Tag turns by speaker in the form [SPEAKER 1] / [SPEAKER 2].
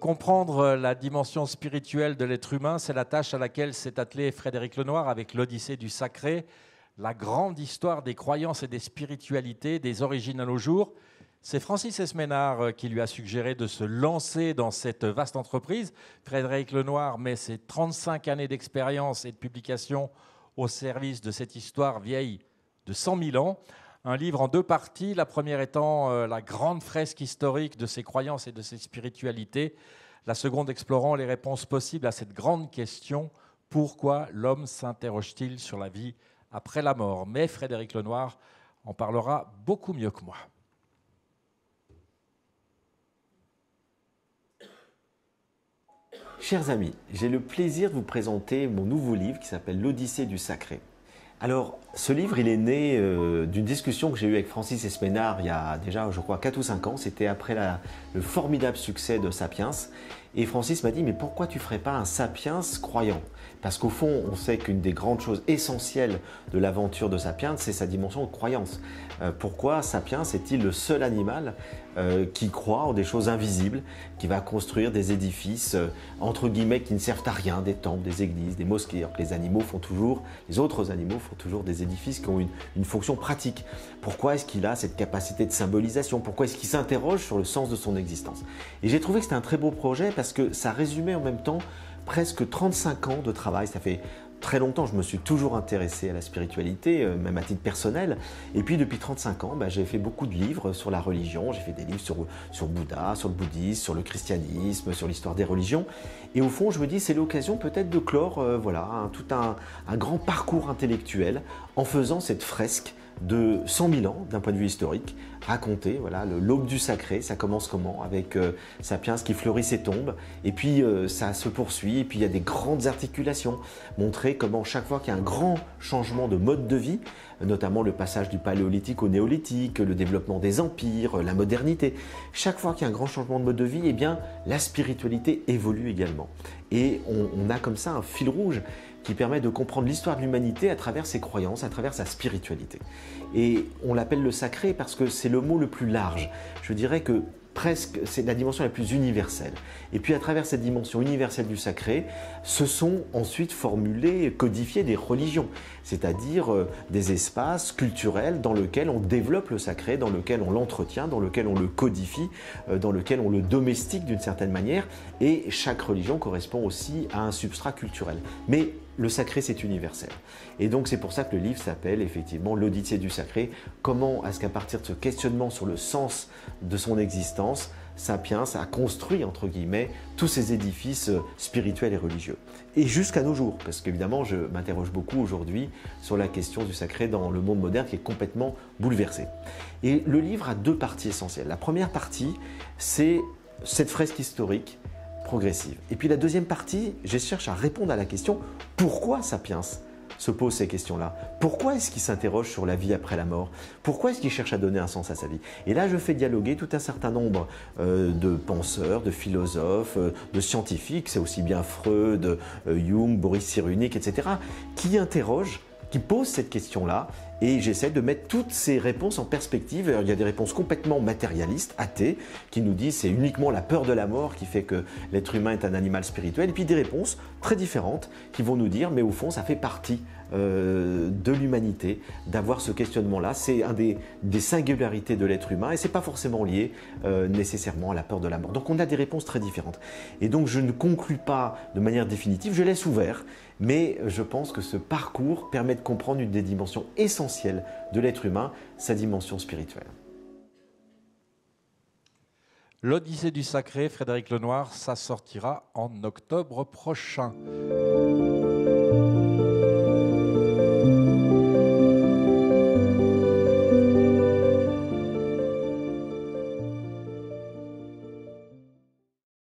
[SPEAKER 1] Comprendre la dimension spirituelle de l'être humain, c'est la tâche à laquelle s'est attelé Frédéric Lenoir avec l'Odyssée du sacré, la grande histoire des croyances et des spiritualités, des origines à nos jours. C'est Francis Esménard qui lui a suggéré de se lancer dans cette vaste entreprise. Frédéric Lenoir met ses 35 années d'expérience et de publication au service de cette histoire vieille de 100 000 ans. Un livre en deux parties, la première étant la grande fresque historique de ses croyances et de ses spiritualités, la seconde explorant les réponses possibles à cette grande question: pourquoi l'homme s'interroge-t-il sur la vie après la mort? Mais Frédéric Lenoir en parlera beaucoup mieux que moi.
[SPEAKER 2] Chers amis, j'ai le plaisir de vous présenter mon nouveau livre qui s'appelle L'Odyssée du sacré. Alors, ce livre, il est né d'une discussion que j'ai eue avec Francis Esménard il y a déjà, je crois, 4 ou 5 ans. C'était après le formidable succès de Sapiens. Et Francis m'a dit, mais pourquoi tu ne ferais pas un Sapiens croyant? Parce qu'au fond, on sait qu'une des grandes choses essentielles de l'aventure de Sapiens, c'est sa dimension de croyance. Pourquoi Sapiens est-il le seul animal qui croit en des choses invisibles, qui va construire des édifices, entre guillemets, qui ne servent à rien, des temples, des églises, des mosquées, alors que les autres animaux font toujours des édifices qui ont une fonction pratique. Pourquoi est-ce qu'il a cette capacité de symbolisation? Pourquoi est-ce qu'il s'interroge sur le sens de son existence? Et j'ai trouvé que c'était un très beau projet parce que ça résumait en même temps presque 35 ans de travail. Ça fait très longtemps, je me suis toujours intéressé à la spiritualité, même à titre personnel. Et puis depuis 35 ans, j'ai fait beaucoup de livres sur la religion. J'ai fait des livres sur Bouddha, sur le bouddhisme, sur le christianisme, sur l'histoire des religions. Et au fond, je me dis, c'est l'occasion peut-être de clore tout un grand parcours intellectuel en faisant cette fresque de 100 000 ans d'un point de vue historique, raconter l'aube du sacré. Ça commence comment? Avec Sapiens qui fleurit ses tombes, et puis ça se poursuit, et puis il y a des grandes articulations, montrer comment chaque fois qu'il y a un grand changement de mode de vie, notamment le passage du paléolithique au néolithique, le développement des empires, la modernité, chaque fois qu'il y a un grand changement de mode de vie, eh bien, la spiritualité évolue également. Et on a comme ça un fil rouge qui permet de comprendre l'histoire de l'humanité à travers ses croyances, à travers sa spiritualité. Et on l'appelle le sacré parce que c'est le mot le plus large. Je dirais que presque c'est la dimension la plus universelle. Et puis à travers cette dimension universelle du sacré, se sont ensuite formulées, codifiées des religions, c'est-à-dire des espaces culturels dans lesquels on développe le sacré, dans lesquels on l'entretient, dans lesquels on le codifie, dans lesquels on le domestique d'une certaine manière. Et chaque religion correspond aussi à un substrat culturel. Mais le sacré, c'est universel. Et donc, c'est pour ça que le livre s'appelle effectivement L'Odyssée du sacré. Comment est-ce qu'à partir de ce questionnement sur le sens de son existence, Sapiens a construit, entre guillemets, tous ces édifices spirituels et religieux. Et jusqu'à nos jours, parce qu'évidemment, je m'interroge beaucoup aujourd'hui sur la question du sacré dans le monde moderne qui est complètement bouleversé. Et le livre a deux parties essentielles. La première partie, c'est cette fresque historique progressive. Et puis la deuxième partie, je cherche à répondre à la question pourquoi Sapiens se pose ces questions-là? Pourquoi est-ce qu'il s'interroge sur la vie après la mort? Pourquoi est-ce qu'il cherche à donner un sens à sa vie? Et là, je fais dialoguer tout un certain nombre de penseurs, de philosophes, de scientifiques, c'est aussi bien Freud, Jung, Boris Cyrulnik, etc., qui interrogent, qui posent cette question-là, et j'essaie de mettre toutes ces réponses en perspective. Alors, il y a des réponses complètement matérialistes, athées, qui nous disent c'est uniquement la peur de la mort qui fait que l'être humain est un animal spirituel, et puis des réponses très différentes qui vont nous dire mais au fond ça fait partie de l'humanité d'avoir ce questionnement-là. C'est un des singularités de l'être humain et c'est pas forcément lié nécessairement à la peur de la mort. Donc on a des réponses très différentes. Et donc je ne conclus pas de manière définitive, je laisse ouvert, mais je pense que ce parcours permet de comprendre une des dimensions essentielles de l'être humain, sa dimension spirituelle.
[SPEAKER 1] L'Odyssée du sacré, Frédéric Lenoir, ça sortira en octobre prochain.